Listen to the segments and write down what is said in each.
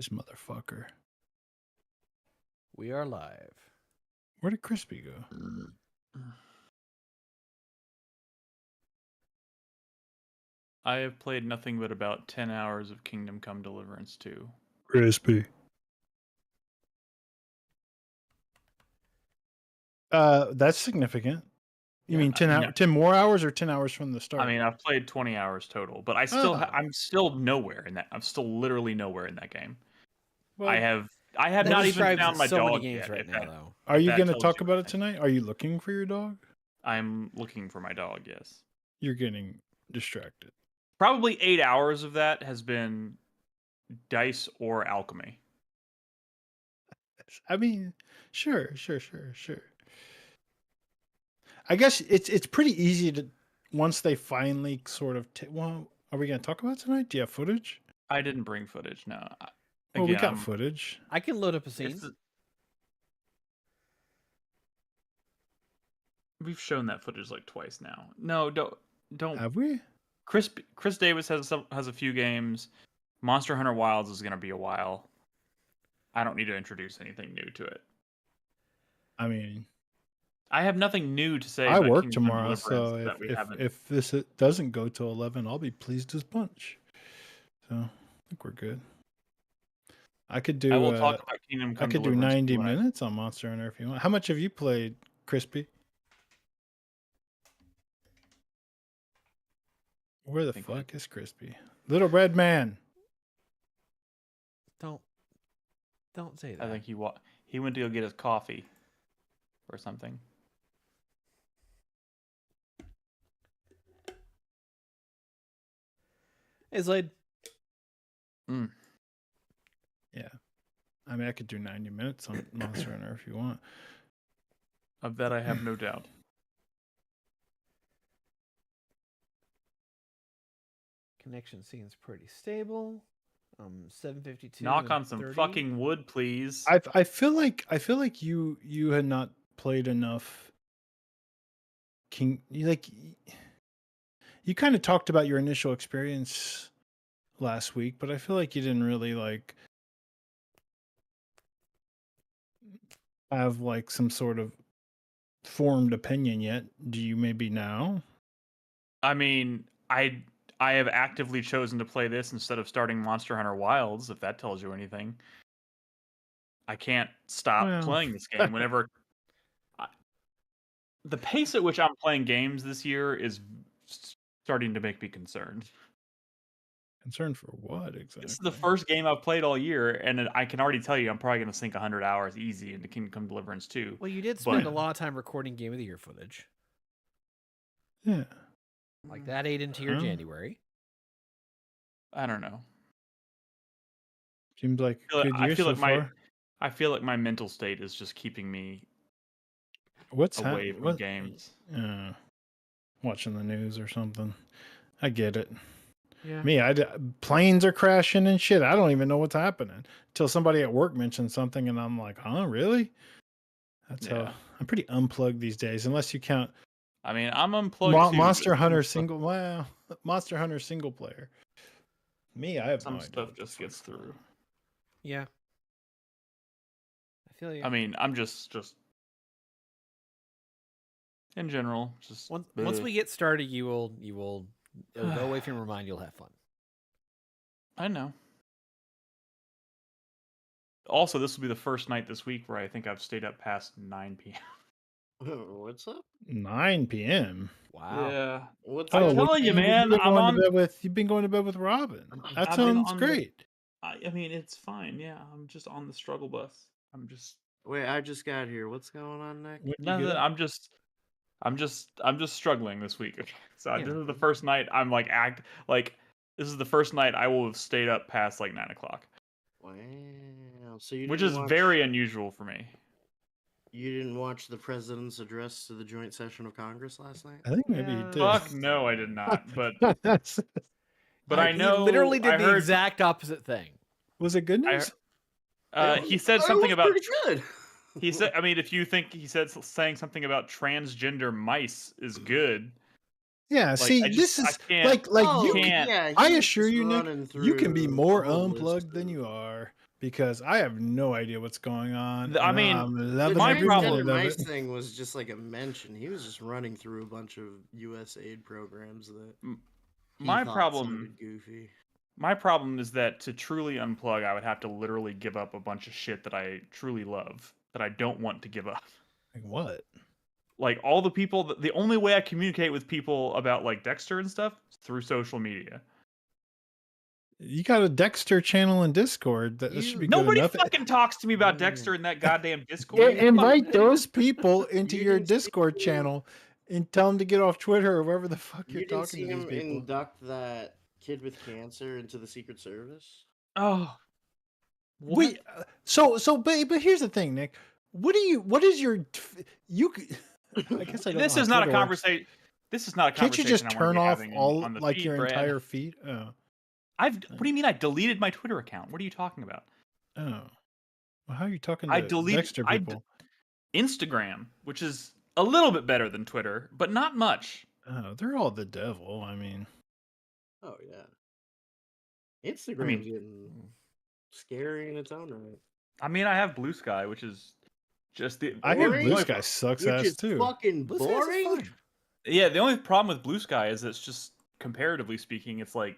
This motherfucker. We are live. Where did Crispy go? I have played nothing but about 10 hours of Kingdom Come Deliverance 2. Crispy. That's significant. You mean 10 more hours or 10 hours from the start? I mean, I've played 20 hours total, but I'm still nowhere in that. I'm still literally nowhere in that game. Well, I have not even found my dog yet. Right now, though. Are you going to talk about it tonight? Are you looking for your dog? I'm looking for my dog, yes. You're getting distracted. Probably 8 hours of that has been dice or alchemy. I mean, sure. I guess it's pretty easy to, once they finally sort of well, are we going to talk about it tonight? Do you have footage? I didn't bring footage, no. Well, we got footage. I can load up a scene. We've shown that footage like twice now. No, don't. Have we? Chris Davis has a few games. Monster Hunter Wilds is going to be a while. I don't need to introduce anything new to it. I mean, I have nothing new to say. I about work Kingdom tomorrow, so if this doesn't go to 11, I'll be pleased as punch. So I think we're good. I could do. I will talk about Kingdom Come. I could do 90 minutes on Monster Hunter if you want. How much have you played, Crispy? Where the fuck is Crispy? Little Red Man. Don't say that. I think he went to go get his coffee or something. Hey, Slade. Yeah. I mean, I could do 90 minutes on Monster Hunter if you want. Of that, I have no doubt. Connection seems pretty stable. 752. Knock on some fucking wood, please. I feel like you had not played enough. You kind of talked about your initial experience last week, but I feel like you didn't really have some sort of formed opinion yet. Do you maybe now? I mean, I have actively chosen to play this instead of starting Monster Hunter Wilds, if that tells you anything. I can't stop playing this game whenever... The pace at which I'm playing games this year is starting to make me concerned. Concerned for what, exactly? This is the first game I've played all year, and I can already tell you I'm probably going to sink 100 hours easy into Kingdom Come Deliverance 2. Well, you did spend a lot of time recording Game of the Year footage. Yeah. Like that ate into your January. I don't know. Seems like I feel like my mental state is just keeping me away from games. Watching the news or something. I get it. Yeah. Me, planes are crashing and shit. I don't even know what's happening until somebody at work mentions something, and I'm like, "Huh, really?" That's how I'm pretty unplugged these days, unless you count. I mean, I'm unplugged. Monster Hunter single player. Me, I have some stuff just gets through. Yeah. I feel you. I mean, I'm just in general, just once we get started, it'll go away from your mind. You'll have fun. I know. Also, this will be the first night this week where I think I've stayed up past 9 p.m. What's up? 9 p.m. Wow. Yeah. I'm telling you, man. You've been going to bed with Robin. That sounds great. I mean, it's fine. Yeah, I'm just on the struggle bus. Wait, I just got here. What's going on, Nick? Nothing. I'm just struggling this week. So this is the first night I'm this is the first night I will have stayed up past 9 o'clock. Wow. So which is very unusual for me. You didn't watch the president's address to the joint session of Congress last night? I think maybe he did. Fuck no, I did not. But I know he literally did the exact opposite thing. Was it good news? He said something about. Pretty good. He said, I mean, if you think saying something about transgender mice is good. Yeah, see, this is I assure you, Nick, you can be more unplugged than you are. because I have no idea what's going on. I and mean, I'm loving my every problem- minute of Mice it. thing was just like a mention. He was just running through a bunch of U.S. aid programs that he my thought problem sounded goofy. My problem is that to truly unplug, I would have to literally give up a bunch of shit that I truly love that I don't want to give up. Like what? Like all the people, the only way I communicate with people about like Dexter and stuff is through social media. You got a Dexter channel in Discord. That should be good Nobody enough. fucking talks to me about Dexter in that goddamn Discord. Invite those people into You your didn't see Discord him? channel and tell them to get off Twitter or wherever the fuck You you're didn't talking see to these him people. induct that kid with cancer into the Secret Service? Oh, what? Wait, but here's the thing, Nick. What is your you? I guess I don't This know is how not a Twitter works. conversation. This is not a Can't you conversation. just I wanna turn be off having all on the like feed, your Brad. entire feed? Oh, What do you mean? I deleted my Twitter account. What are you talking about? oh. Well, how are you talking I to deleted Dexter people? Instagram, which is a little bit better than Twitter, but not much. Oh, they're all the devil. I mean, Oh yeah. Instagram's getting scary in its own right. I mean, I have Blue Sky, which is just the. I hear Boring? Blue Sky sucks Which ass is too. fucking Blue Skies is boring. fun. Yeah, the only problem with Blue Sky is it's just comparatively speaking, it's like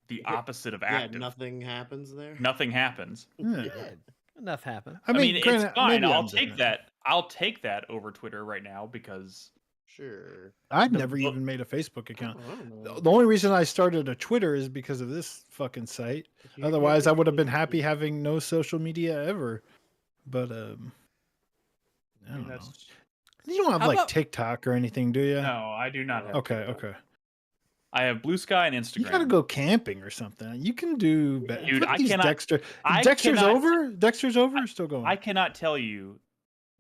the opposite of Yeah, active. nothing happens there. Nothing happens. Yeah. Good. Enough happened. I mean, it's granted, fine. maybe I'll I'm take different. that. I'll take that over Twitter right now because Sure. I've The- never the- even made a Facebook account. I don't know. The only reason I started a Twitter is because of this fucking site. You Otherwise, get I would have been the- happy having no social media ever. But I I don't mean, know. that's You don't have How like about- TikTok or anything, do you? no, I do not have. Okay, TikTok. okay. I have Blue Sky and Instagram. You gotta go camping or something. You can do better. Dude, I these cannot- Dexter. I Dexter's cannot- over. Dexter's over. Or still going. I cannot tell you.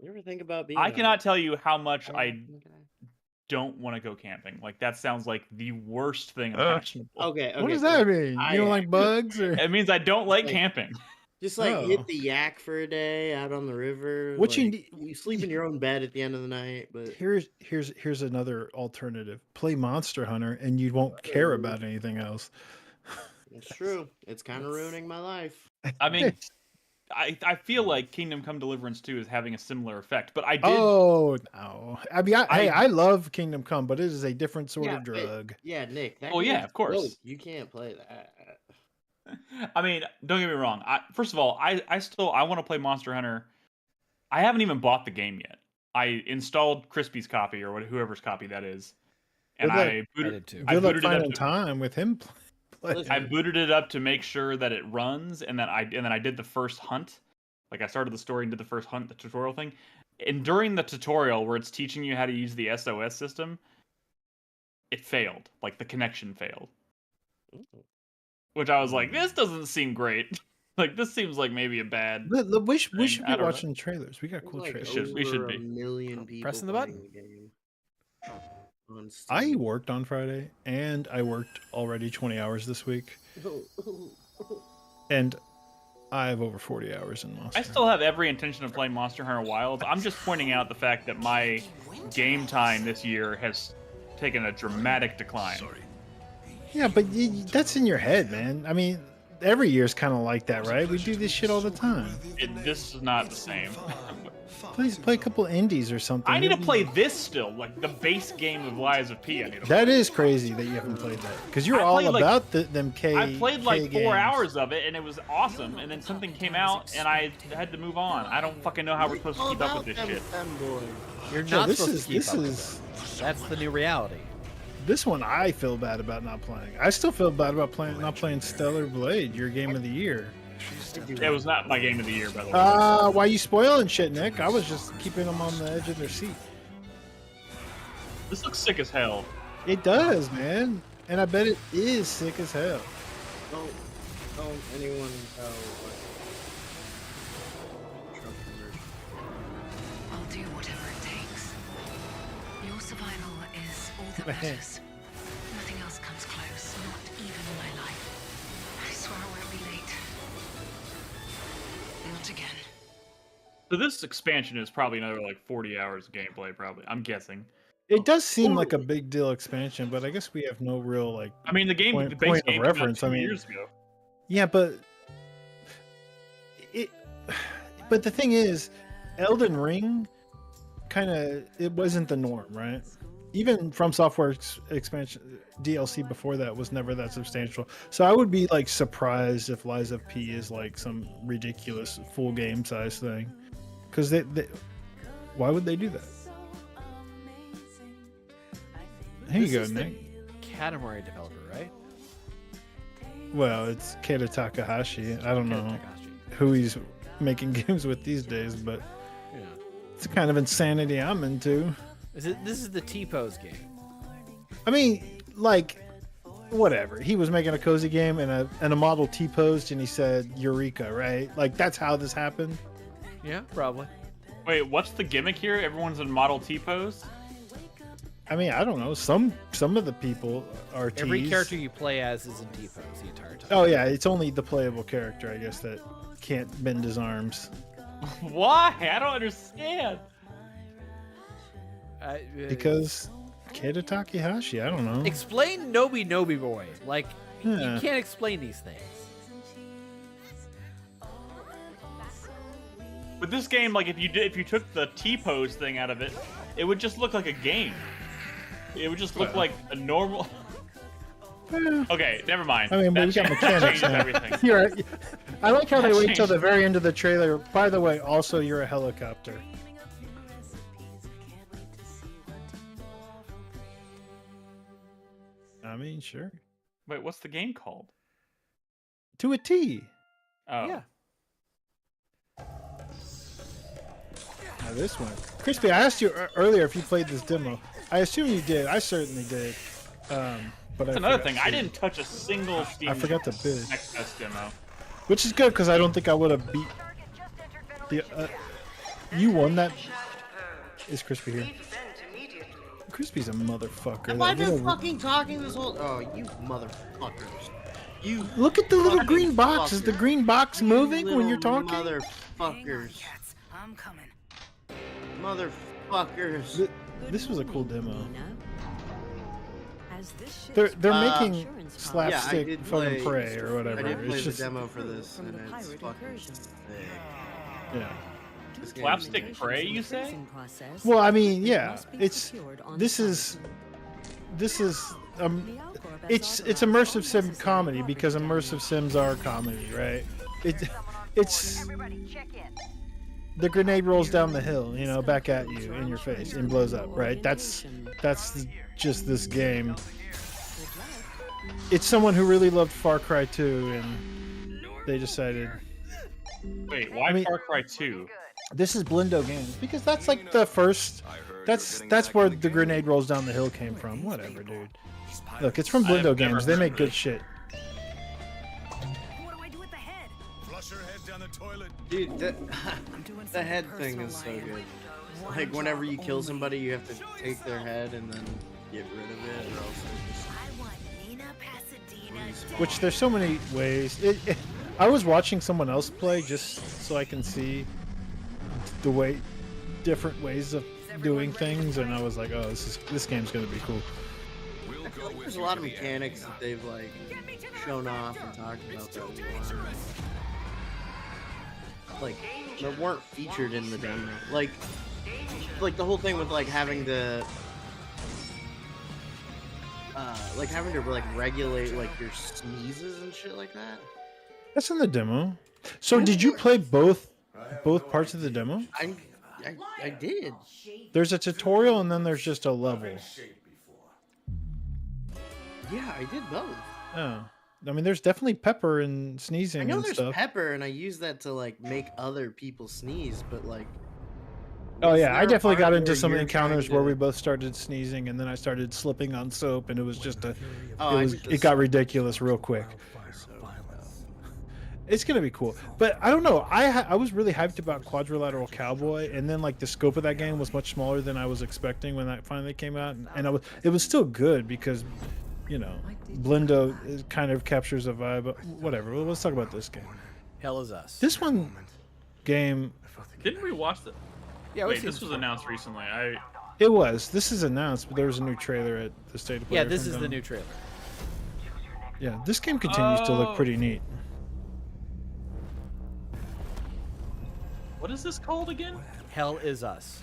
You ever think about being? I cannot tell you how much I Okay. don't want to go camping. Like that sounds like the worst thing imaginable. Okay. What does that mean? I- You don't like bugs or? It means I don't like Like- camping. Just like Oh. hit the yak for a day out on the river. What you like, need- You sleep in your own bed at the end of the night, but Here's another alternative. Play Monster Hunter, and you won't care about anything else. it's true. It's kind of ruining my life. I mean, I feel like Kingdom Come Deliverance 2 is having a similar effect, but I did. Oh no! I mean, hey, I- I love Kingdom Come, but it is a different sort Yeah, of but- drug. Yeah, Nick. That Oh, yeah, game's of course. dope. You can't play that. I mean, don't get me wrong. First of all, I want to play Monster Hunter. I haven't even bought the game yet. I installed Crispy's copy or whoever's copy that is, and Good luck. I I booted. did too. I Good luck booted it up finding to- time with him. Listen, I booted it up to make sure that it runs, and then I did the first hunt. Like I started the story and did the first hunt, the tutorial thing. And during the tutorial where it's teaching you how to use the SOS system, it failed. Like the connection failed. Which I was like, this doesn't seem great. Like this seems like maybe a bad. We should I be don't know. watching trailers. We got there's cool like trailers. We should over be. a million people Pressing the playing button. the game. On I Steam. worked on Friday, and I worked already 20 hours this week, and I have over 40 hours in Monster. I still have every intention of playing Monster Hunter Wilds. I'm just pointing out the fact that my game time this year has taken a dramatic decline. Yeah, but that's in your head, man. I mean, every year's kind of like that, right? We do this shit all the time. This is not the same. Please play a couple indies or something. I need to Maybe- play this still, like the base game of Lies of P. I need to That is crazy that you haven't played that because you're I all played, like- about them K. I played like K 4 games. hours of it and it was awesome, and then something came out and I had to move on. I don't fucking know how we're supposed to All keep up about with this them shit. femboys. You're Yeah, not this supposed is to keep this up with is them. That's the new reality. this one I feel bad about not playing. I still feel bad about not playing Stellar Blade, your game of the year. It was not my game of the year, by the way. Why you spoiling shit, Nick? I was just keeping them on the edge of their seat. This looks sick as hell. It does, man, and I bet it is sick as hell. Don't anyone tell Trump conversion. I'll do whatever it takes. Your survival is all that Man. matters. Nothing else comes close, not even my life. I swear I won't be late. Not again. So this expansion is probably another like 40 hours of gameplay, probably. I'm guessing. It does seem like a big deal expansion, but I guess we have no real like. I mean, the Point base of game came out reference, 2 I mean- years ago. Yeah, but it. But the thing is, Elden Ring, it wasn't the norm, right? Even From Software's expansion DLC before that was never that substantial. So I would be like surprised if Lies of P is like some ridiculous full game size thing, because why would they do that? Here you go, Nick. Katamari developer, right? Well, it's Keita Takahashi. I don't know Takahashi. who he's making games with these days, but Yeah. it's the kind of insanity I'm into. This is the T-pose game. I mean, like, whatever. He was making a cozy game, and a model T-posed, and he said "Eureka," right? Like, that's how this happened. Yeah, probably. Wait, what's the gimmick here? Everyone's in model T pose. I mean, I don't know. Some of the people are T's. Every character you play as is in T-pose the entire time. Oh yeah, it's only the playable character, I guess, that can't bend his arms. Why? I don't understand. Because Keita Takahashi, I don't know. Explain Nobi Boy. Like, Yeah. you can't explain these things. With this game, like if you took the T-pose thing out of it, it would just look like a game. It would just look like a normal. Okay, never mind. I mean, but we got mechanics changes now. everything. You're, I like how they That wait till the changed. very end of the trailer. By the way, also you're a helicopter. I mean, sure. Wait, what's the game called? To a T. Oh, Yeah. Now this one. Crispy, I asked you earlier if you played this demo. I assume you did. I certainly did. But That's another thing. I didn't touch a single Steam I forgot to bid. XS demo. Which is good, because I don't think I would have beat the... you won that... Is Crispy here? Crispy's a motherfucker. Have I That been little- fucking talking this whole? Oh, you motherfuckers! You Look at the little fucking green box. Is the fucker. green box moving when you're Little talking? Motherfuckers! I'm coming. Motherfuckers! This was a cool demo. As this ship's They're making insurance policy slapstick did fucking play- prey or whatever. I did play It's just the demo for this, from and the it's pirate fucking incursion. sick. yeah. This game Slapstick is prey, you say? Freezing process Well, I mean, yeah. must be It's secured on this site. is The Alcorp has it's authorized immersive all sim necessary comedy property because damage. immersive sims are comedy, right? It's the grenade rolls down the hill, you know, back at you in your face and blows up, right? That's just this game. It's someone who really loved Far Cry 2 and they decided Wait, why I mean- Far Cry 2? this is Blindo Games because that's like the first. That's where the grenade rolls down the hill came from. Whatever, dude. Look, it's from I have Blindo never Games. They heard make of good it. shit. What do I do with the head? Flush your head down the toilet. Dude, the Doing the head thing is so good. Like whenever you kill somebody, you have to take their head and then get rid of it, or else it just I want Nina Pasadena. Which there's so many ways. I was watching someone else play just so I can see the different ways of doing things, and I was like, oh, this game's gonna be cool. We'll I feel go like with there's a you lot to of the end. mechanics that they've like shown off and talked about that weren't featured in the demo. Like the whole thing with like having to regulate like your sneezes and shit like that. That's in the demo. So did you play both parts of the demo? I did. There's a tutorial and then there's just a level. Yeah, I did both. Oh, I mean, there's definitely pepper and sneezing I know and there's stuff. pepper, and I use that to like make other people sneeze, but like. Oh was yeah, there I a definitely part got into where some you're encounters trying where to- we both started sneezing, and then I started slipping on soap, and it was just Oh, I it just- got ridiculous real quick. It's gonna be cool, but I don't know. I was really hyped about Quadrilateral Cowboy, and then like the scope of that game was much smaller than I was expecting when that finally came out, and it was still good because, you know, Blindo kind of captures a vibe. But whatever. Well, let's talk about this game. Hell is us. This one game, Didn't we watch the? Yeah, Wait, this was announced recently. it was. This is announced, but there was a new trailer at the State of Play. Yeah, this is the new trailer. Yeah, this game continues to look Oh. pretty neat. What is this called again? Hell is Us.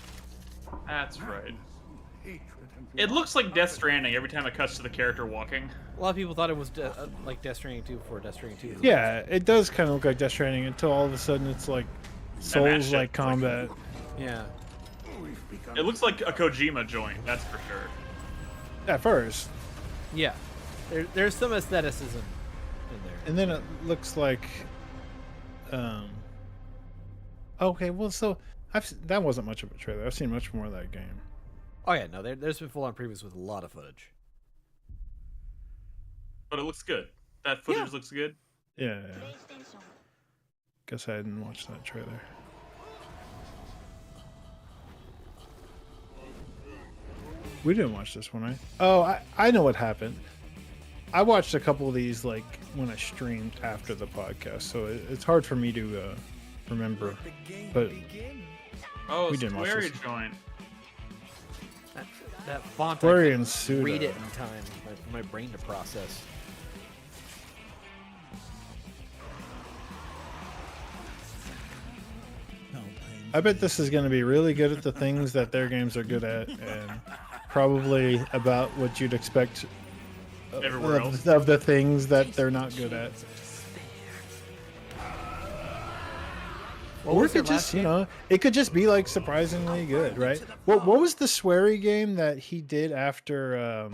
That's right. It looks like Death Stranding every time it cuts to the character walking. A lot of people thought it was like Death Stranding 2 before Death Stranding 2. Was Yeah, it does kind of look like Death Stranding until all of a sudden it's like Souls like shit. combat. Yeah. It looks like a Kojima joint, that's for sure. At first, Yeah. There's some aestheticism in there. and then it looks like, okay, well, so that wasn't much of a trailer. I've seen much more of that game. Oh yeah, no, there's been full-on previews with a lot of footage. But it looks good. That footage looks good. Yeah. Guess I didn't watch that trailer. We didn't watch this one, right? Oh, I know what happened. I watched a couple of these like when I streamed after the podcast, so it's hard for me to remember. But Oh, We didn't watch Square this. joint. That font, Flurry I and couldn't Suda. read it in time for my brain to process. I bet this is going to be really good at the things that their games are good at, and probably about what you'd expect Everywhere else. of the things that they're not good at. What Or was it their could last just, game? it could just be like surprisingly good, right? What was the sweary game that he did after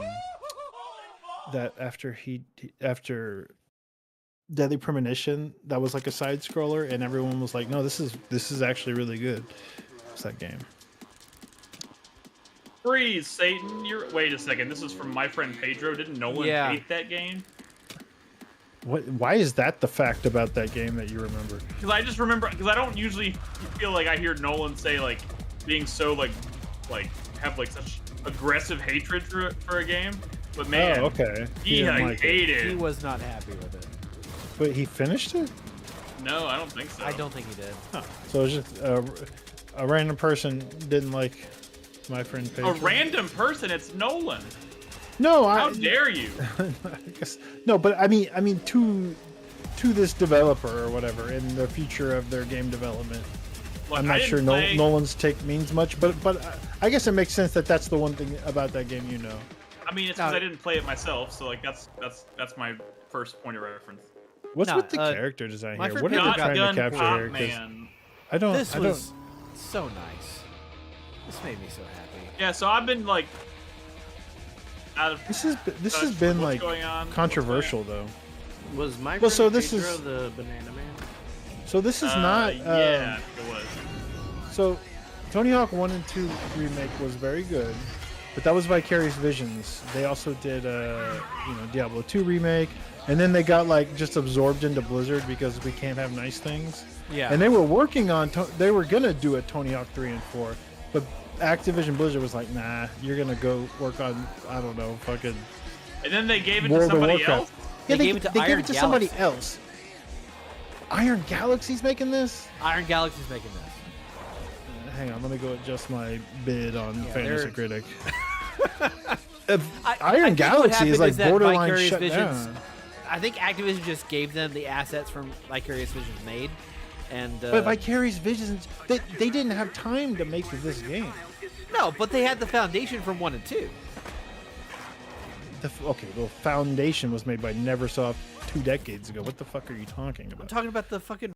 after Deadly Premonition? That was like a side scroller, and everyone was like, "No, this is actually really good." What's that game? Freeze, Satan! Wait a second. This is from my friend Pedro. Didn't Nolan Yeah. hate that game? What? Why is that the fact about that game that you remember? Because I just remember. Because I don't usually feel like I hear Nolan say like being so like have like such aggressive hatred for a game. But man, Oh, okay. he didn't like like it. hated. He was not happy with it. But he finished it. No, I don't think so. I don't think he did. So it was just a random person didn't like my friend Pedro. A random person. It's Nolan. No, How dare you? I guess, no, but I mean to this developer or whatever in the future of their game development. Look, I'm I not didn't sure play- Nolan's take means much, but I guess it makes sense that that's the one thing about that game you know. I mean, it's because I didn't play it myself, so like that's my first point of reference. What's No, with the uh, character design my here? friend What are they Pedro trying Shotgun to capture Pop here? 'Cause Man. I don't. This I don't. was so nice. This made me so happy. Yeah, so I've been like out of This has touch with been what's like going on, controversial though. Was my Well, friend so this Pedro is- the banana man? So this is what's going not. on. Yeah, I think it was. So, Tony Hawk 1 and 2 remake was very good, but that was Vicarious Visions. They also did, Diablo 2 remake, and then they got like just absorbed into Blizzard because we can't have nice things. Yeah. And they were working on, they were gonna do a Tony Hawk 3 and 4, but Activision Blizzard was like, nah, you're gonna go work on, I don't know, fucking And then they gave it to World of somebody Warcraft. else. Yeah, They gave it to they gave Iron it to somebody Galaxy. else. Iron Galaxy's making this? Iron Galaxy's making this. Hang on, let me go adjust my bid on Yeah, Fantasy they're- Critic. I Iron think what Galaxy happened is like that borderline Vicarious shut Visions, down. I think Activision just gave them the assets from Vicarious Visions made, and But Vicarious Visions, they didn't have time to make this game. no, but they had the foundation from 1 and 2. Okay, well, Foundation was made by Neversoft 2 decades ago. What the fuck are you talking I'm about? talking about the fucking